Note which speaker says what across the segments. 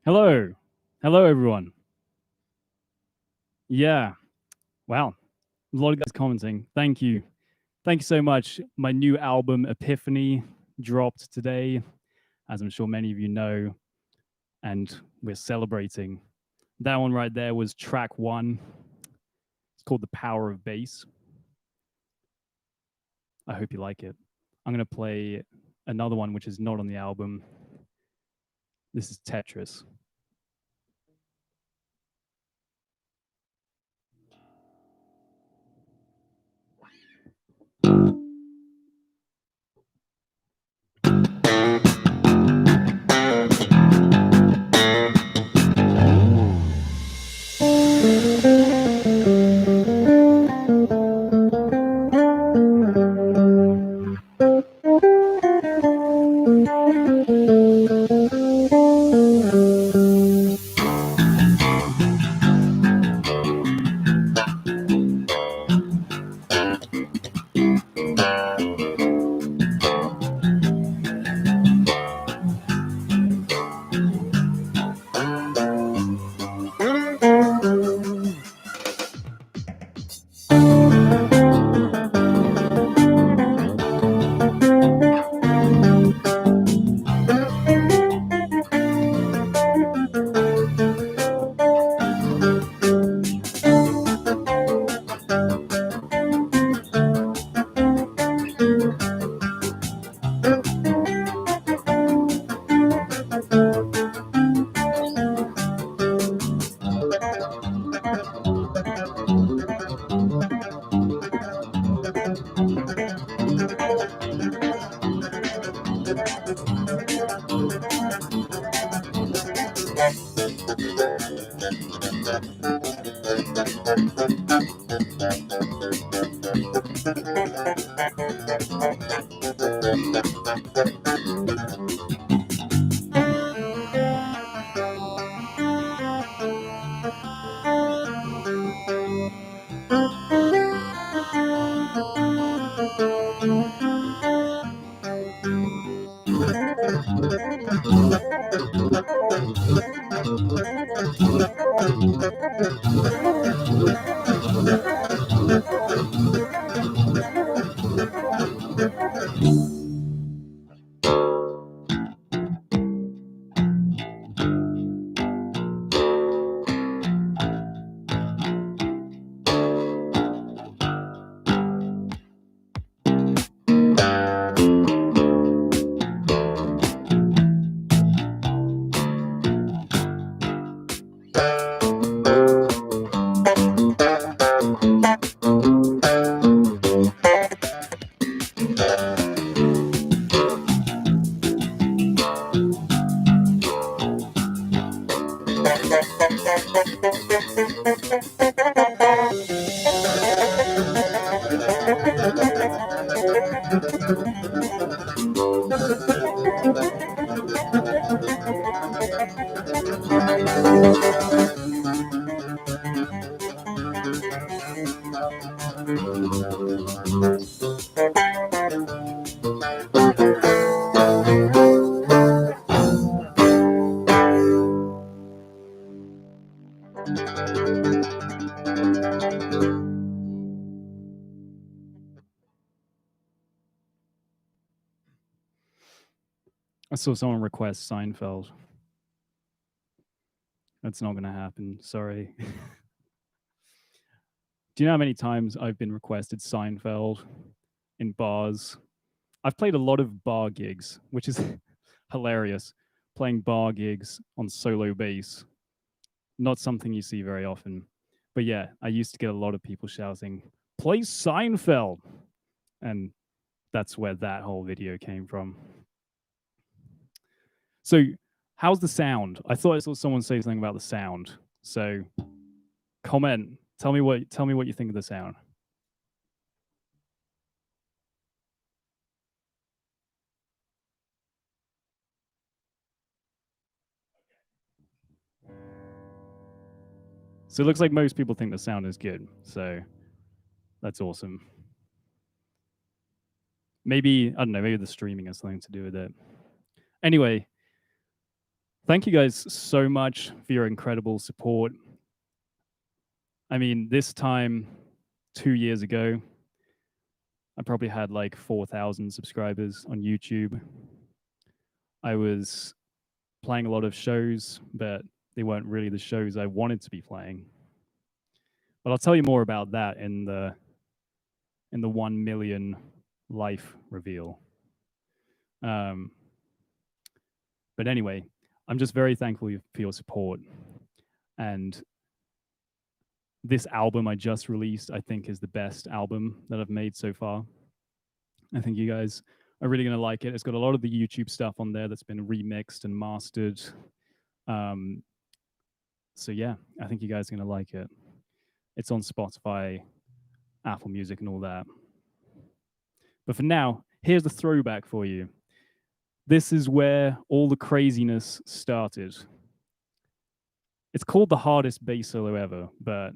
Speaker 1: Hello. Hello, everyone. Yeah. Wow. A lot of guys commenting. Thank you. Thank you so much. My new album, Epiphany, dropped today, as I'm sure many of you know, and we're celebrating. That one right there was track 1. It's called The Power of Bass. I hope you like it. I'm going to play another one, which is not on the album. This is Tetris. I saw someone request Seinfeld. That's not going to happen. Sorry. Do you know how many times I've been requested Seinfeld in bars? I've played a lot of bar gigs, which is hilarious. Playing bar gigs on solo bass, not something you see very often. But yeah, I used to get a lot of people shouting, "Play Seinfeld!" And that's where that whole video came from. So, how's the sound? I thought I saw someone say something about the sound. So, comment. Tell me what you think of the sound. So it looks like most people think the sound is good. So that's awesome. Maybe, I don't know, maybe the streaming has something to do with it. Anyway, thank you guys so much for your incredible support. I mean, this time 2 years ago, I probably had like 4,000 subscribers on YouTube. I was playing a lot of shows, but they weren't really the shows I wanted to be playing. But I'll tell you more about that in the 1 million life reveal. But anyway, I'm just very thankful for your support. And this album I just released, I think, is the best album that I've made so far. I think you guys are really going to like it. It's got a lot of the YouTube stuff on there that's been remixed and mastered. So yeah, I think you guys are going to like it. It's on Spotify, Apple Music, and all that. But for now, here's the throwback for you. This is where all the craziness started. It's called the hardest bass solo ever, but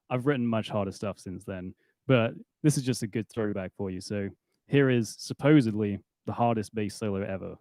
Speaker 1: I've written much harder stuff since then. But this is just a good throwback for you. So here is supposedly the hardest bass solo ever.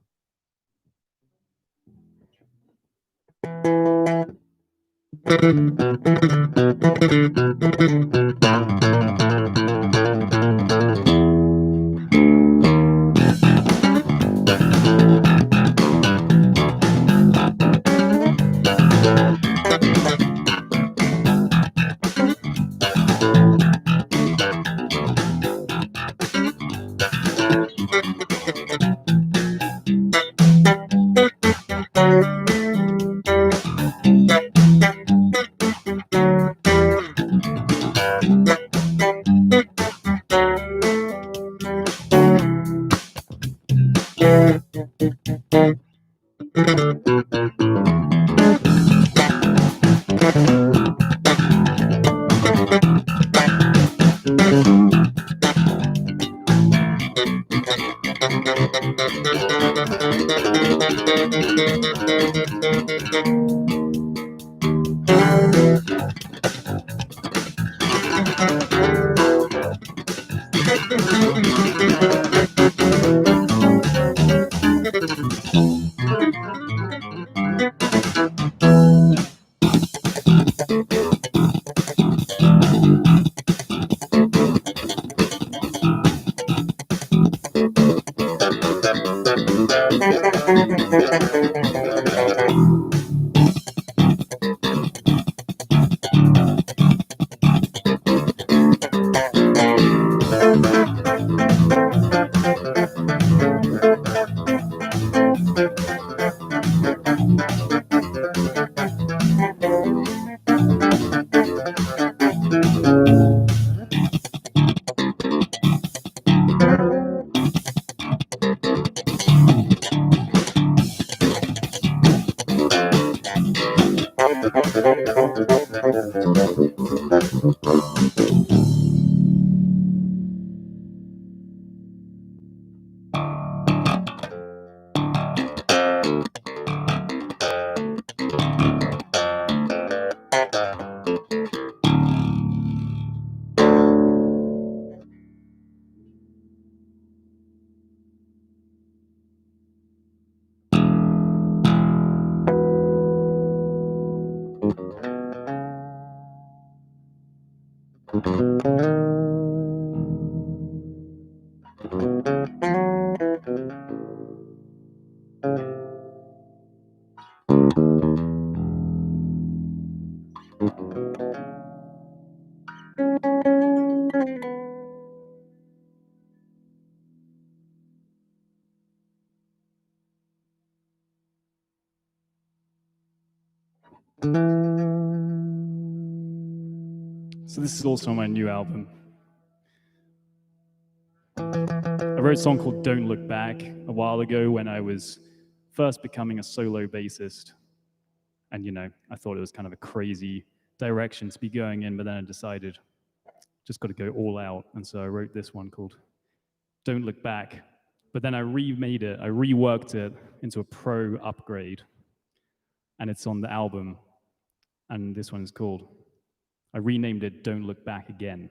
Speaker 1: So this is also my new album. I wrote a song called Don't Look Back a while ago when I was first becoming a solo bassist. And, you know, I thought it was kind of a crazy direction to be going in, but then I decided just got to go all out. And so I wrote this one called Don't Look Back. But then I remade it, I reworked it into a pro upgrade. And it's on the album. And this one is called, I renamed it Don't Look Back Again.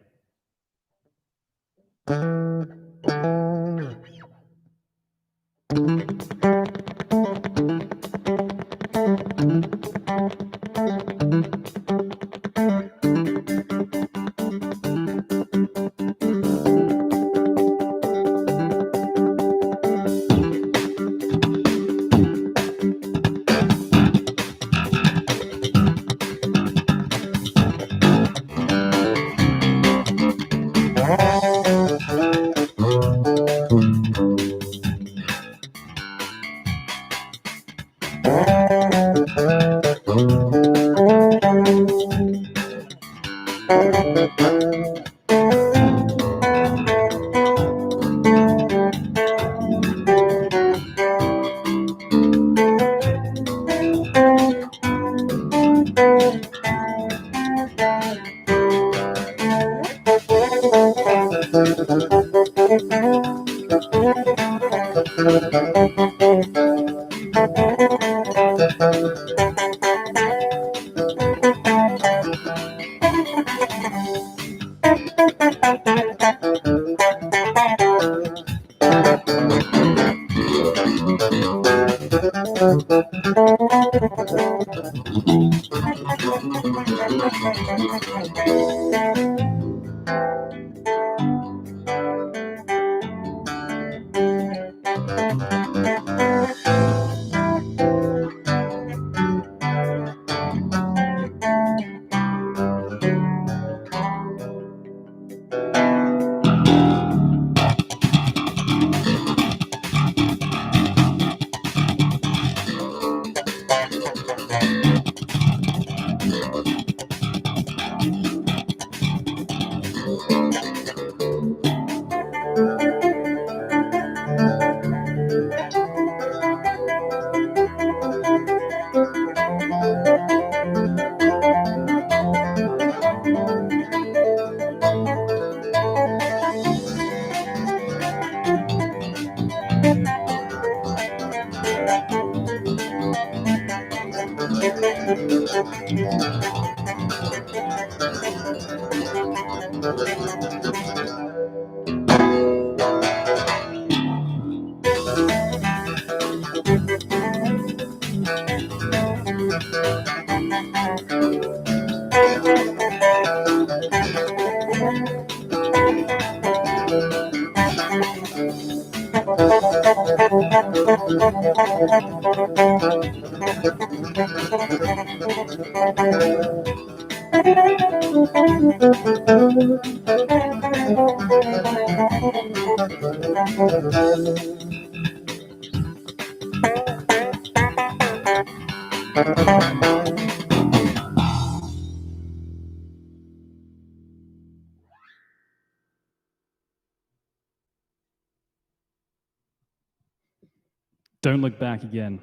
Speaker 1: Don't Look Back Again.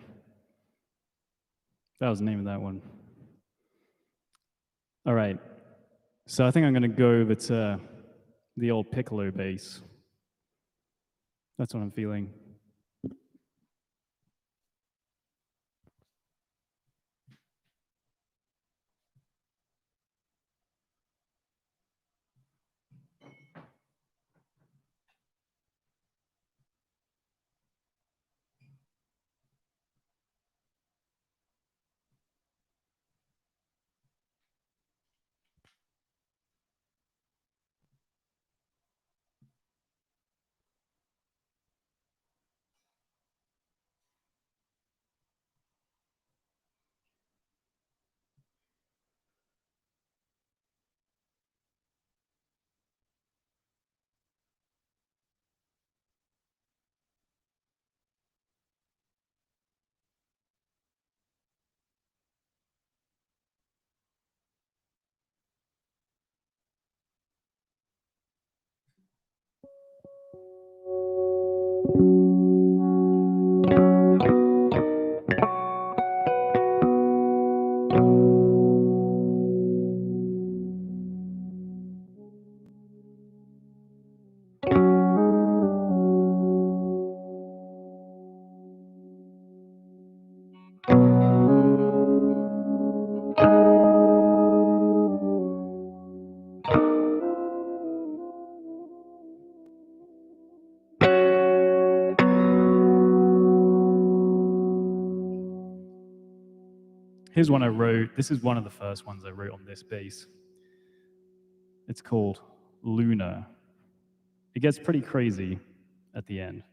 Speaker 1: That was the name of that one. All right. So I think I'm going to go over to the old Piccolo bass. That's what I'm feeling. Here's one I wrote. This is one of the first ones I wrote on this bass. It's called Luna. It gets pretty crazy at the end.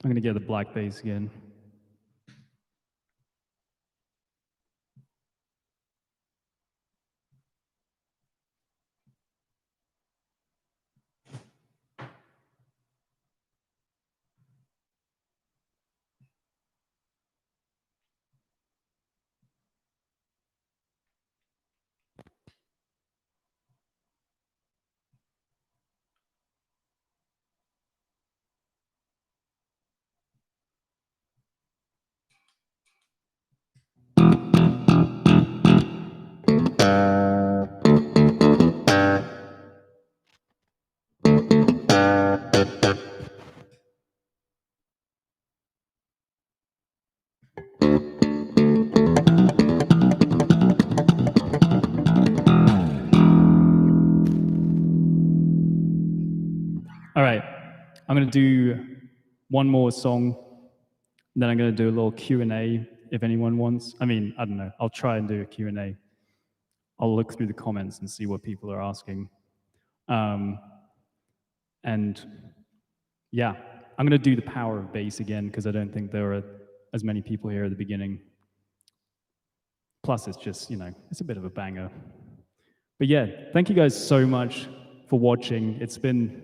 Speaker 1: I'm going to get the black bass again. All right, I'm going to do one more song, then I'm going to do a little Q&A if anyone wants. I mean, I don't know. I'll try and do a Q&A. I'll look through the comments and see what people are asking. And yeah, I'm going to do the power of bass again because I don't think there are as many people here at the beginning. Plus, it's just, you know, it's a bit of a banger. But yeah, thank you guys so much for watching. It's been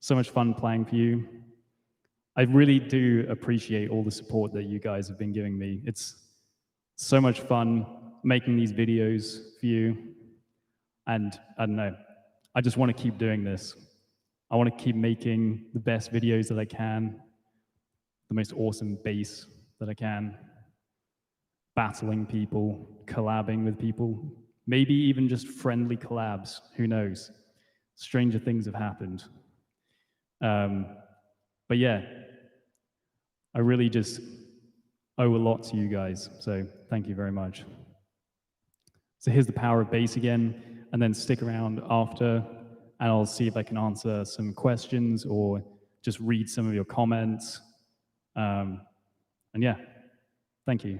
Speaker 1: so much fun playing for you. I really do appreciate all the support that you guys have been giving me. It's so much fun making these videos for you. And I don't know, I just want to keep doing this. I want to keep making the best videos that I can, the most awesome bass that I can, battling people, collabing with people, maybe even just friendly collabs, who knows? Stranger things have happened. But yeah, I really just owe a lot to you guys, so thank you very much. So here's the power of bass again, and then stick around after, and I'll see if I can answer some questions or just read some of your comments. And yeah, thank you.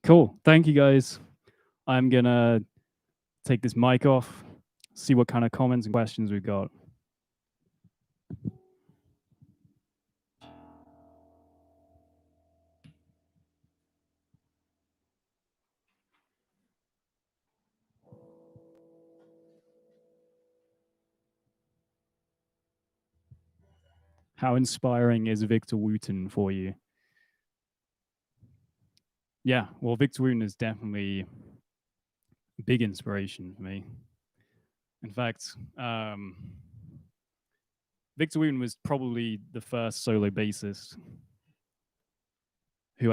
Speaker 1: Cool. Thank you, guys. I'm going to take this mic off, see what kind of comments and questions we've got. How inspiring is Victor Wooten for you? Yeah, well, Victor Wooten is definitely a big inspiration for me. In fact, Victor Wooten was probably the first solo bassist who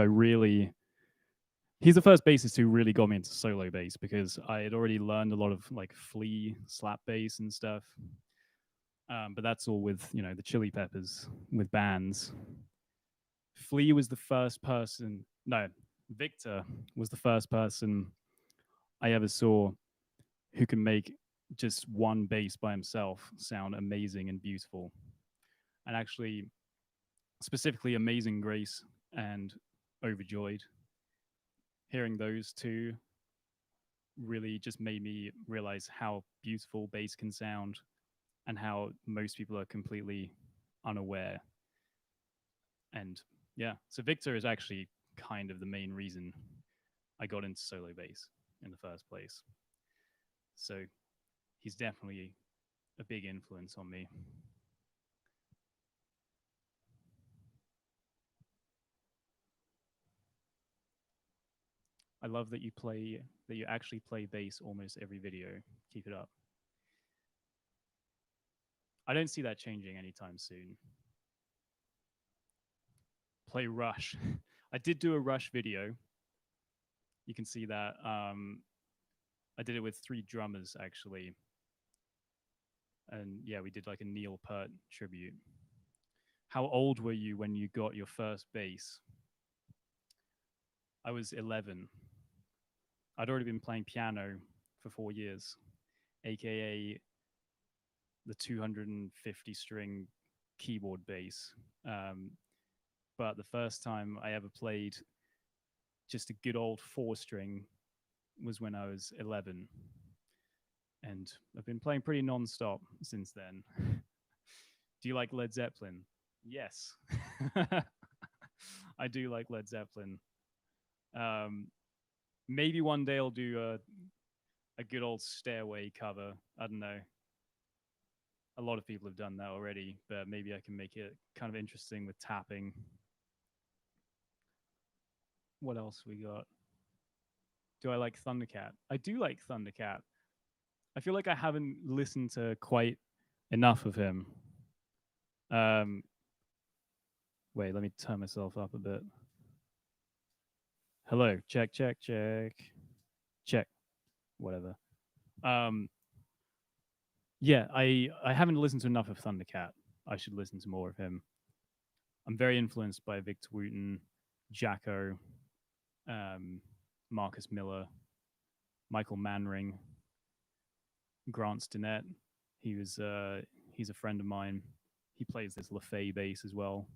Speaker 1: he's the first bassist who really got me into solo bass, because I had already learned a lot of like Flea slap bass and stuff. But that's all with, the Chili Peppers with bands. Flea was the first person, no, Victor was the first person I ever saw who can make just one bass by himself sound amazing and beautiful. And actually, specifically Amazing Grace and Overjoyed, hearing those two really just made me realize how beautiful bass can sound and how most people are completely unaware. And yeah, so Victor is actually kind of the main reason I got into solo bass in the first place. So he's definitely a big influence on me. I love that you actually play bass almost every video. Keep it up. I don't see that changing anytime soon. Play Rush. I did do a Rush video. You can see that. I did it with 3 drummers actually. And yeah, we did like a Neil Peart tribute. How old were you when you got your first bass? I was 11. I'd already been playing piano for 4 years, aka the 250 string keyboard bass. But the first time I ever played just a good old 4-string was when I was 11. And I've been playing pretty non-stop since then. Do you like Led Zeppelin? Yes. I do like Led Zeppelin. Maybe one day I'll do a good old Stairway cover. I don't know. A lot of people have done that already, but maybe I can make it kind of interesting with tapping. What else we got? Do I like Thundercat? I do like Thundercat. I feel like I haven't listened to quite enough of him. Wait, let me turn myself up a bit. Hello, check, check, check, check, whatever. Yeah, I haven't listened to enough of Thundercat. I should listen to more of him. I'm very influenced by Victor Wooten, Jacko, Marcus Miller, Michael Manring, Grant Stinnett. He's a friend of mine. He plays this LaFay bass as well.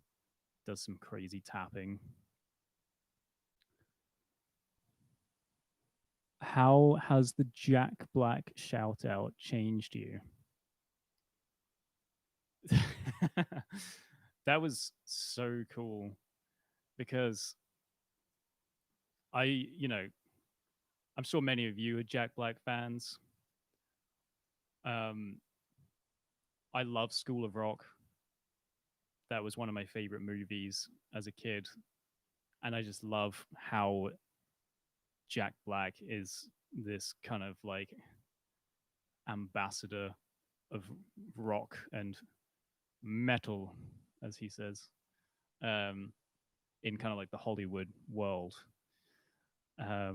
Speaker 1: Does some crazy tapping. How has the Jack Black shout out changed you? That was so cool because I'm sure many of you are Jack Black fans. I love School of Rock. That was one of my favorite movies as a kid. And I just love how Jack Black is this kind of like ambassador of rock and metal, as he says, in kind of like the Hollywood world. I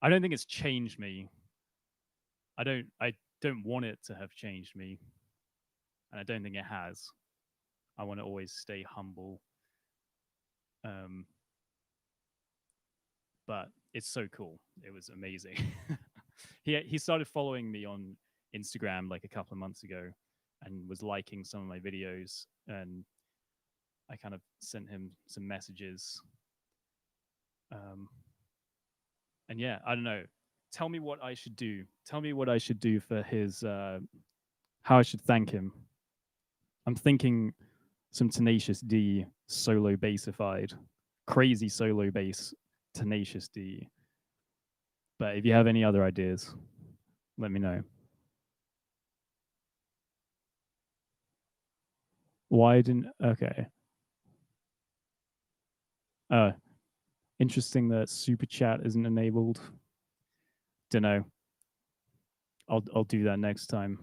Speaker 1: don't think it's changed me. I don't want it to have changed me, and I don't think it has. I want to always stay humble. But it's so cool. It was amazing. He started following me on Instagram like a couple of months ago, and was liking some of my videos, and I kind of sent him some messages. And yeah, I don't know. Tell me what I should do. Tell me what I should do for his. How I should thank him. I'm thinking some Tenacious D solo bassified, crazy solo bass, Tenacious D. But if you have any other ideas, let me know. Why didn't? Okay. Interesting that super chat isn't enabled. Don't know. I'll do that next time.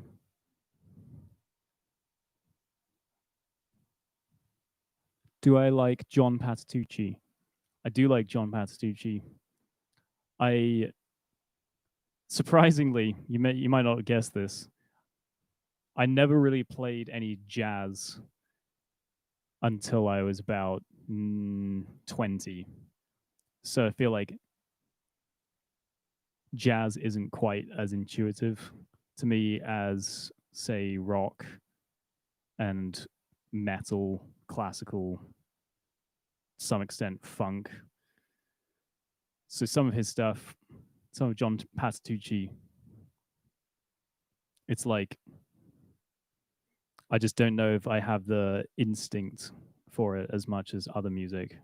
Speaker 1: Do I like John Patitucci? I do like John Patitucci. I surprisingly, you might not guess this. I never really played any jazz until I was about 20. So I feel like jazz isn't quite as intuitive to me as, say, rock and metal, classical, to some extent funk. So some of his stuff, some of John Patitucci, it's like I just don't know if I have the instinct for it as much as other music.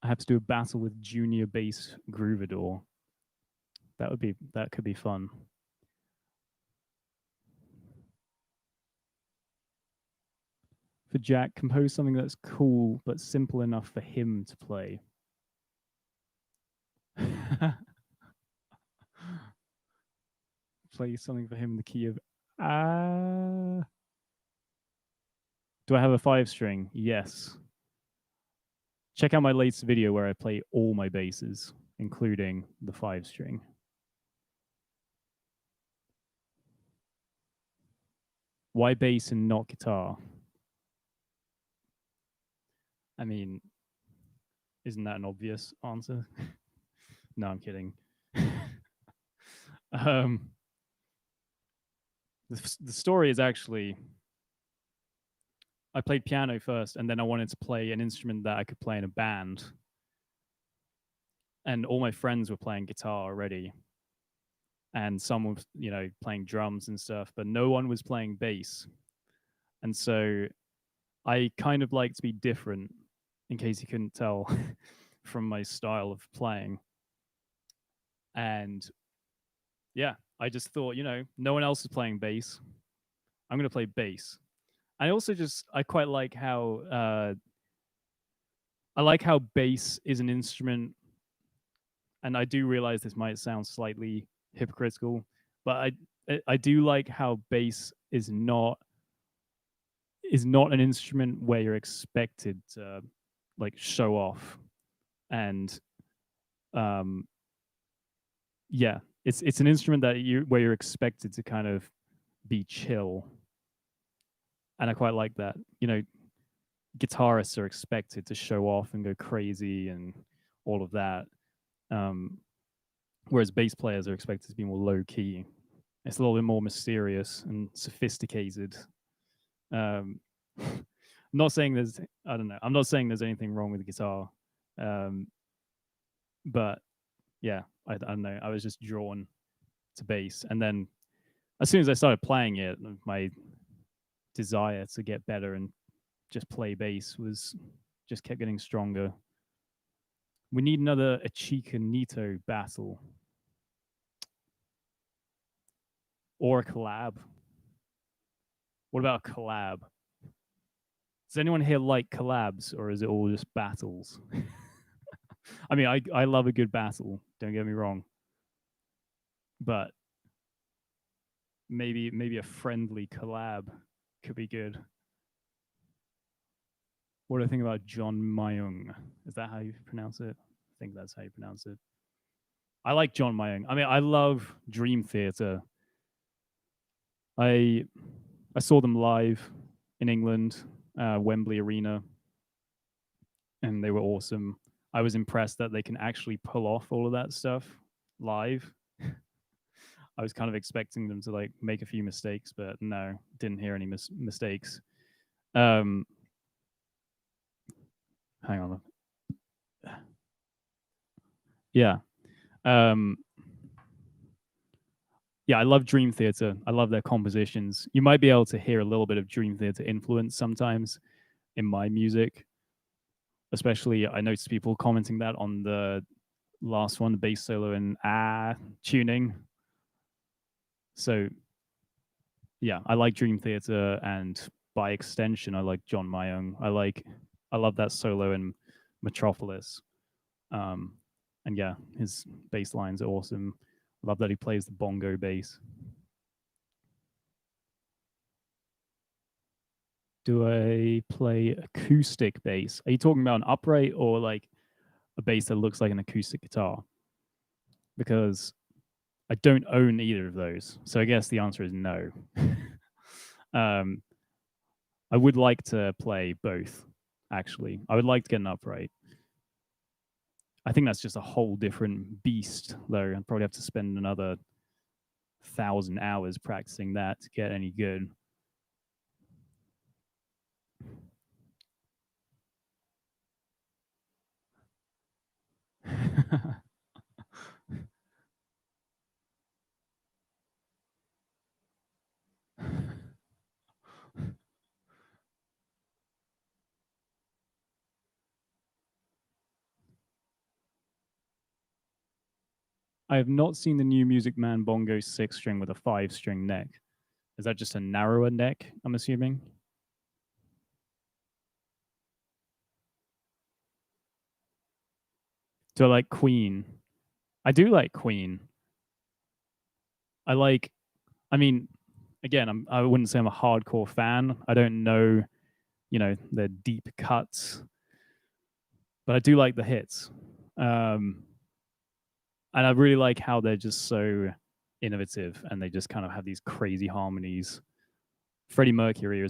Speaker 1: I have to do a battle with junior bass Groovador. That could be fun. For Jack, compose something that's cool but simple enough for him to play. Play something for him in the key of Do I have a 5-string? Yes. Check out my latest video where I play all my basses, including the 5-string. Why bass and not guitar? I mean, isn't that an obvious answer? No, I'm kidding. The story is actually I played piano first, and then I wanted to play an instrument that I could play in a band. And all my friends were playing guitar already. And some were, playing drums and stuff, but no one was playing bass. And so I kind of like to be different, in case you couldn't tell from my style of playing. And yeah, I just thought, no one else is playing bass. I'm going to play bass. I also I quite like how bass is an instrument, and I do realize this might sound slightly hypocritical, but I do like how bass is not an instrument where you're expected to like show off and Um, yeah, it's an instrument that where you're expected to kind of be chill, and I quite like that. Guitarists are expected to show off and go crazy and all of that, um, whereas bass players are expected to be more low key. It's a little bit more mysterious and sophisticated. Um, I'm not saying there's I don't know. I'm not saying there's anything wrong with the guitar, um, but yeah, I don't know. I was just drawn to bass, and then as soon as I started playing it, my desire to get better and just play bass was just kept getting stronger. We need another Achika Nito battle or a collab. What about a collab? Does anyone here like collabs, or is it all just battles? I mean, I love a good battle. Don't get me wrong, but maybe a friendly collab could be good. What do I think about John Mayung? Is that how you pronounce it? I think that's how you pronounce it. I like John Mayung. I mean, I love Dream Theater. I I saw them live in England, Wembley Arena, and they were awesome. I was impressed that they can actually pull off all of that stuff live. I was kind of expecting them to like make a few mistakes, but no, didn't hear any mistakes. Um, hang on. Yeah. Um, yeah, I love Dream Theater. I love their compositions. You might be able to hear a little bit of Dream Theater influence sometimes in my music. Especially, I noticed people commenting that on the last one, the bass solo and tuning. So yeah, I like Dream Theater, and by extension, I like John Mayung. I love that solo in Metropolis. Um, and yeah, his bass lines are awesome. Love that he plays the bongo bass. Do I play acoustic bass? Are you talking about an upright or like a bass that looks like an acoustic guitar? Because I don't own either of those. So I guess the answer is no. um, I would like to play both, actually. I would like to get an upright. I think that's just a whole different beast, though. I'd probably have to spend another 1,000 hours practicing that to get any good. I have not seen the new Music Man Bongo 6 string with a 5 string neck. Is that just a narrower neck, I'm assuming? Do I like Queen? I do like Queen. I like, I mean, again, I wouldn't say I'm a hardcore fan. I don't know, their deep cuts, but I do like the hits. Um, and I really like how they're just so innovative and they just kind of have these crazy harmonies. Freddie Mercury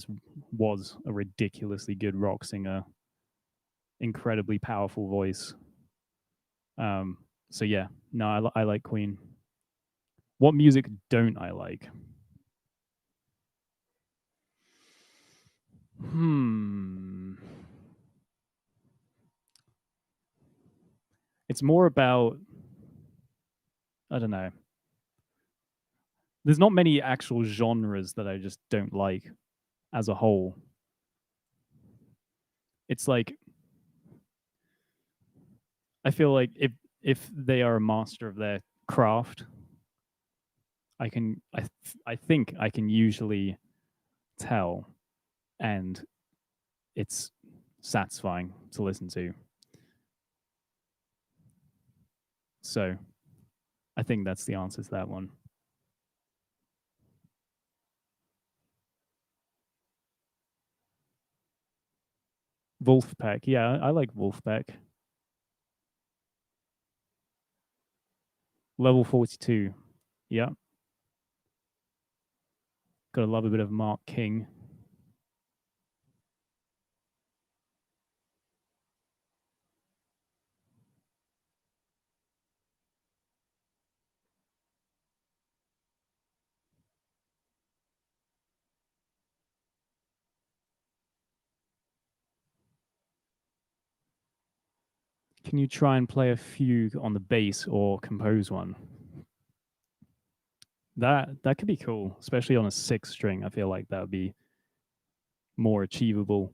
Speaker 1: was a ridiculously good rock singer, incredibly powerful voice. So yeah, no, I like Queen. What music don't I like? Hmm. It's more about, I don't know. There's not many actual genres that I just don't like as a whole. It's like I feel like if they are a master of their craft, I think I can usually tell, and it's satisfying to listen to. So I think that's the answer to that one. Wolfpack, yeah, I like Wolfpack. Level 42. Yeah. Gotta love a bit of Mark King. Can you try and play a fugue on the bass or compose one? That could be cool, especially on a 6 string. I feel like that would be more achievable.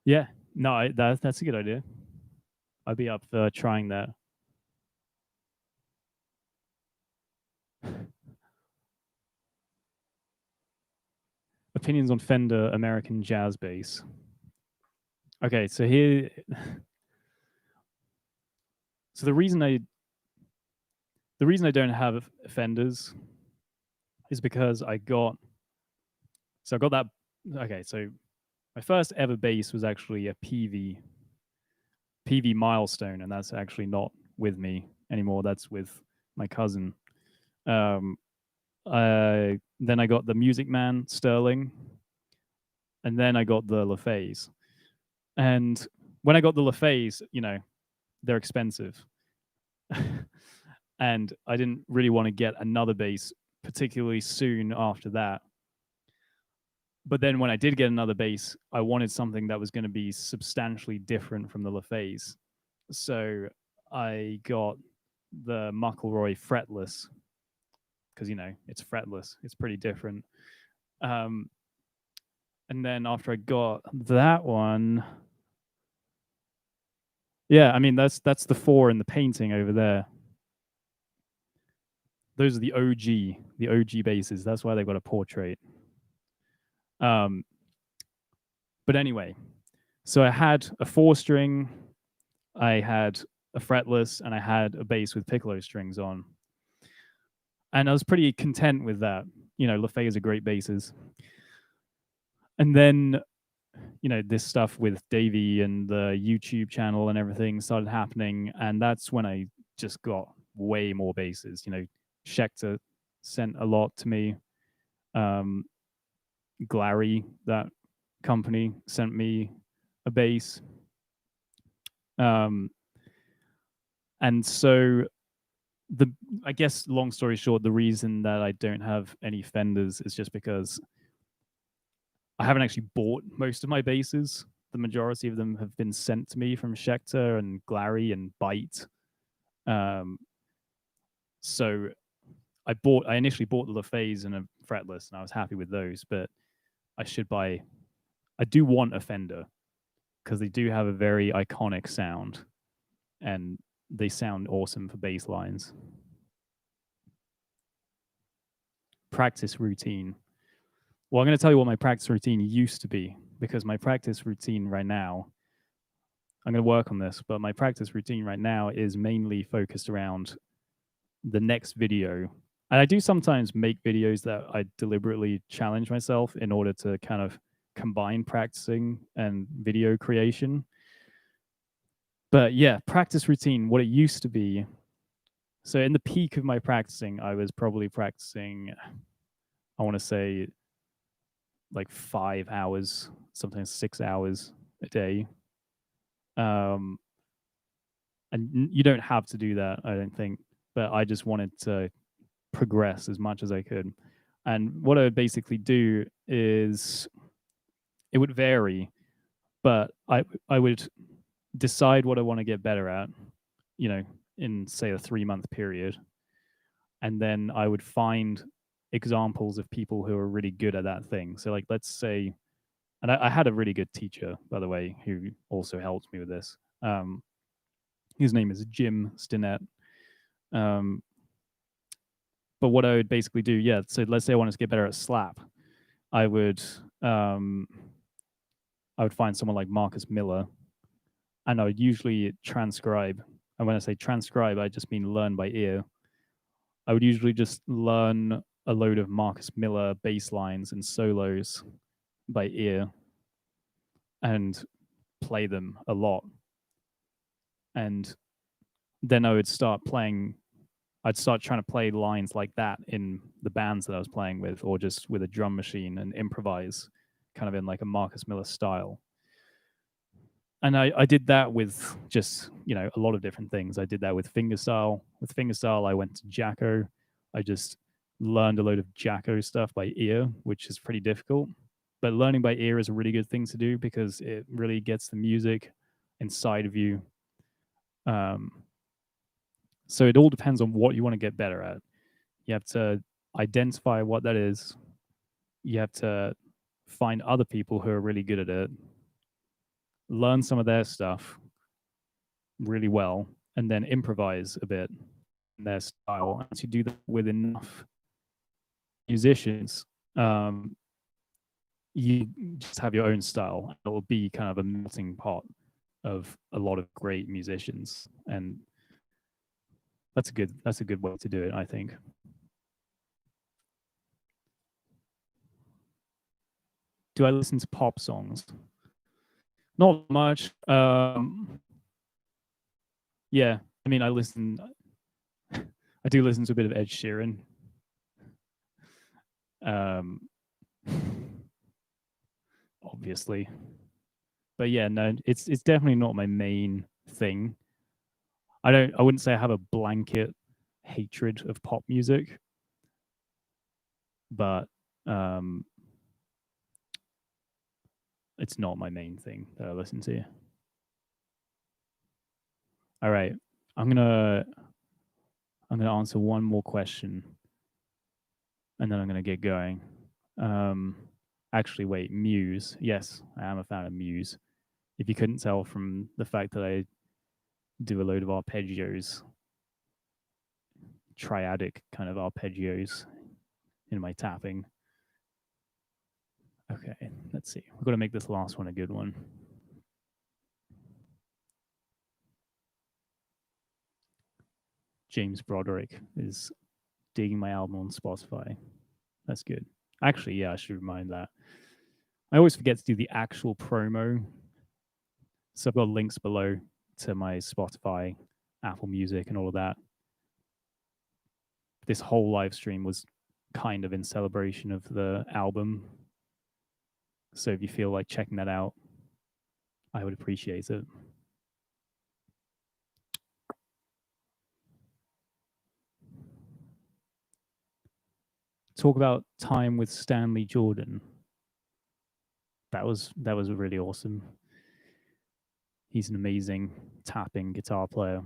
Speaker 1: Yeah, no, that's a good idea. I'd be up for trying that. Opinions on Fender American Jazz Bass. Okay, so here, so the reason I don't have Fenders is because I got that. Okay, so my first ever bass was actually a PV Milestone, and that's actually not with me anymore. That's with my cousin. Um, then I got the Music Man Sterling, and then I got the LaFaze. And when I got the LaFaze, they're expensive, and I didn't really want to get another bass particularly soon after that. But then when I did get another bass, I wanted something that was going to be substantially different from the LaFaze. So I got the McElroy fretless because it's fretless. It's pretty different. And then after I got that one, yeah, I mean that's the 4 in the painting over there. Those are the OG basses. That's why they've got a portrait. But anyway, so I had a 4-string, I had a fretless, and I had a bass with piccolo strings on. And I was pretty content with that. LaFaze are great basses. And then, this stuff with Davey and the YouTube channel and everything started happening. And that's when I just got way more basses. Schecter sent a lot to me. Glary, that company, sent me a bass. And so I guess long story short, the reason that I don't have any Fenders is just because I haven't actually bought most of my basses. The majority of them have been sent to me from Schecter and Glary and Byte. So I initially bought the LaFaze and a fretless, and I was happy with those. But I do want a Fender because they do have a very iconic sound, and they sound awesome for bass lines. Practice routine. Well, I'm going to tell you what my practice routine used to be, because my practice routine right now, I'm going to work on this, but my practice routine right now is mainly focused around the next video. And I do sometimes make videos that I deliberately challenge myself in order to kind of combine practicing and video creation. But yeah, practice routine, what it used to be. So in the peak of my practicing, I was probably practicing, I want to say, like 5 hours, sometimes 6 hours a day. And you don't have to do that, I don't think. But I just wanted to progress as much as I could. And what I would basically do is it would vary, but I would decide what I want to get better at, in say a 3-month period. And then I would find examples of people who are really good at that thing. So like, let's say, and I had a really good teacher, by the way, who also helped me with this. His name is Jim Stinnett. But what I would basically do, yeah, so let's say I wanted to get better at slap. I would find someone like Marcus Miller, and I would usually transcribe. And when I say transcribe, I just mean learn by ear. I would usually just learn a load of Marcus Miller bass lines and solos by ear and play them a lot. And then I would start playing I'd start trying to play lines like that in the bands that I was playing with, or just with a drum machine and improvise, kind of in like a Marcus Miller style. And I did that with just a lot of different things. I did that with fingerstyle. With fingerstyle, I went to Jacko. I just learned a load of Jacko stuff by ear, which is pretty difficult. But learning by ear is a really good thing to do because it really gets the music inside of you. So it all depends on what you want to get better at. You have to identify what that is. You have to find other people who are really good at it, learn some of their stuff really well, and then improvise a bit in their style. Once you do that with enough musicians, you just have your own style. It will be kind of a melting pot of a lot of great musicians, and that's a good way to do it, I think. Do I listen to pop songs? Not much. Yeah, I mean, I do listen to a bit of Ed Sheeran. Obviously, but yeah, no, it's definitely not my main thing. I wouldn't say I have a blanket hatred of pop music, but it's not my main thing that I listen to. All right, I'm gonna answer one more question, and then I'm gonna get going. Actually, wait, Muse. Yes, I am a fan of Muse. If you couldn't tell from the fact that I do a load of arpeggios, triadic kind of arpeggios in my tapping. Okay, let's see. We've got to make this last one a good one. James Broderick is digging my album on Spotify. That's good. Actually, yeah, I should remind that. I always forget to do the actual promo. So I've got links below to my Spotify, Apple Music, and all of that. This whole live stream was kind of in celebration of the album. So if you feel like checking that out, I would appreciate it. Talk about time with Stanley Jordan. That was really awesome. He's an amazing tapping guitar player,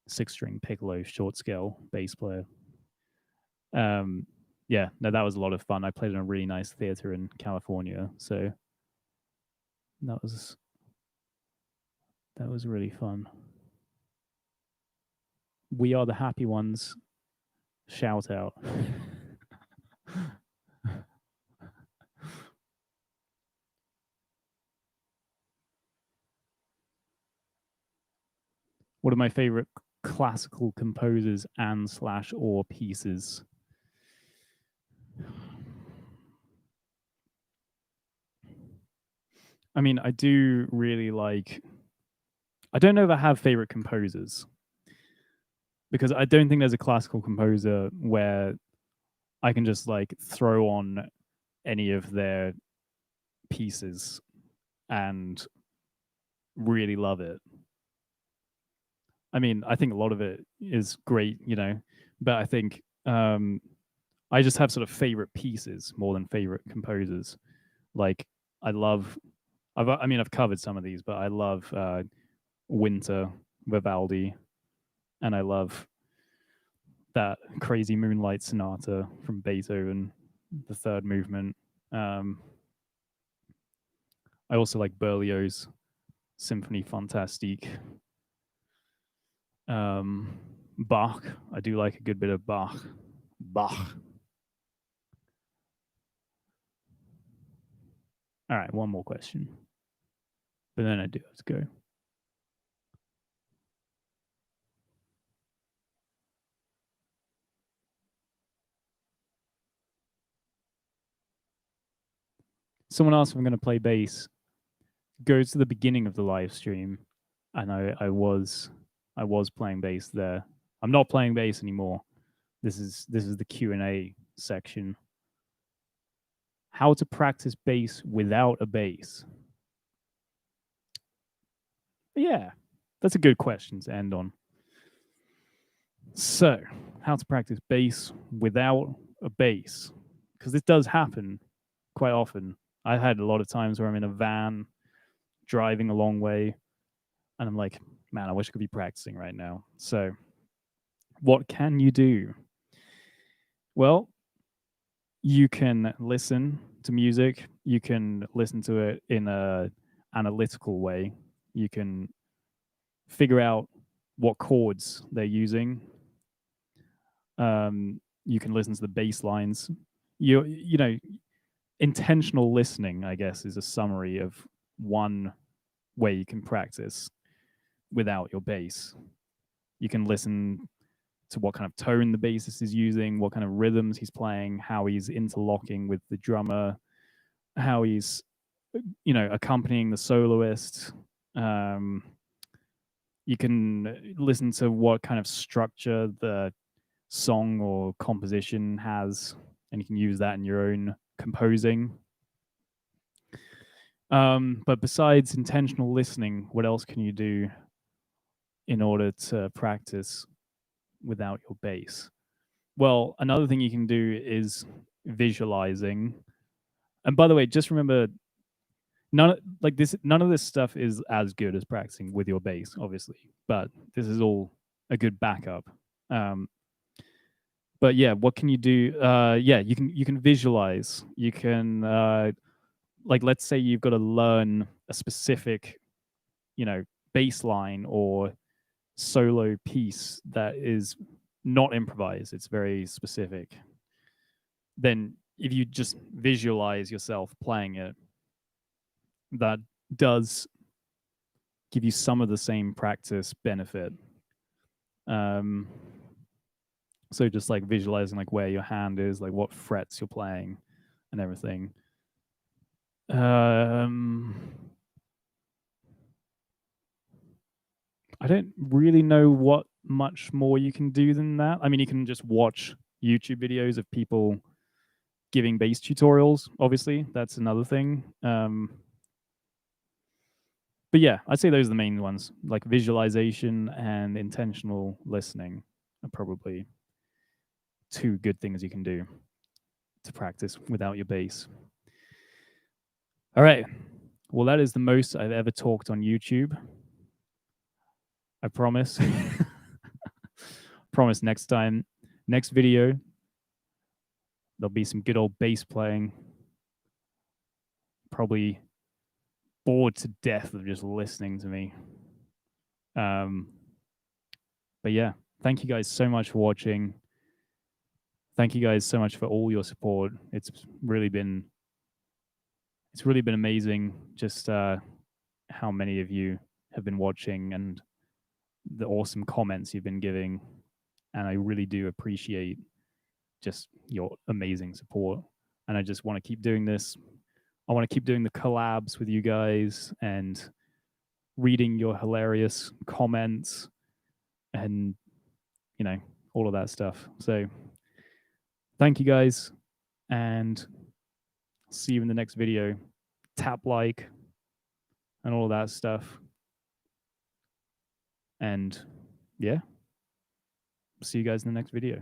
Speaker 1: 6-string Piccolo short scale bass player. Yeah, no, that was a lot of fun. I played in a really nice theater in California, so that was really fun. We are the happy ones. Shout out. What are my favorite classical composers and / or pieces? I mean, I do really like. I don't know if I have favorite composers because I don't think there's a classical composer where I can just like throw on any of their pieces and really love it. I mean, I think a lot of it is great, but I think I just have sort of favorite pieces more than favorite composers. Like I love, I've covered some of these, but I love Winter, Vivaldi, and I love that crazy Moonlight Sonata from Beethoven, the third movement. I also like Berlioz' Symphonie Fantastique. Bach, I do like a good bit of Bach. All right, one more question. But then I do have to go. Someone asked if I'm going to play bass. Go to the beginning of the live stream, and I was playing bass there. I'm not playing bass anymore. This is the Q&A section. How to practice bass without a bass? Yeah, that's a good question to end on. So, how to practice bass without a bass? Because this does happen quite often. I've had a lot of times where I'm in a van driving a long way and I'm like, man, I wish I could be practicing right now. So, what can you do? Well, you can listen to music, you can listen to it in a analytical way. You can figure out what chords they're using. You can listen to the bass lines. You know, intentional listening, I guess, is a summary of one way you can practice without your bass. You can listen to what kind of tone the bassist is using, what kind of rhythms he's playing, how he's interlocking with the drummer, how he's accompanying the soloist. You can listen to what kind of structure the song or composition has, and you can use that in your own composing. But besides intentional listening, what else can you do in order to practice without your bass? Well, another thing you can do is visualizing. And by the way, just remember, none of this stuff is as good as practicing with your bass, obviously, but this is all a good backup. But yeah, what can you do? Yeah, you can visualize. You can let's say you've got to learn a specific, bass line or solo piece that is not improvised. It's very specific. Then if you just visualize yourself playing it, that does give you some of the same practice benefit. So just like visualizing like where your hand is, like what frets you're playing and everything. I don't really know what much more you can do than that. I mean, you can just watch YouTube videos of people giving bass tutorials. Obviously, that's another thing. But yeah, I'd say those are the main ones, like visualization and intentional listening are probably two good things you can do to practice without your bass. All right. Well, that is the most I've ever talked on YouTube. I promise. Promise next time, next video, there'll be some good old bass playing. Probably bored to death of just listening to me. But yeah, thank you guys so much for watching. Thank you guys so much for all your support. It's really been amazing just how many of you have been watching and the awesome comments you've been giving. And I really do appreciate just your amazing support. And I just want to keep doing this. I want to keep doing the collabs with you guys and reading your hilarious comments and, all of that stuff. So thank you guys, and see you in the next video. Tap like and all of that stuff. And yeah, see you guys in the next video.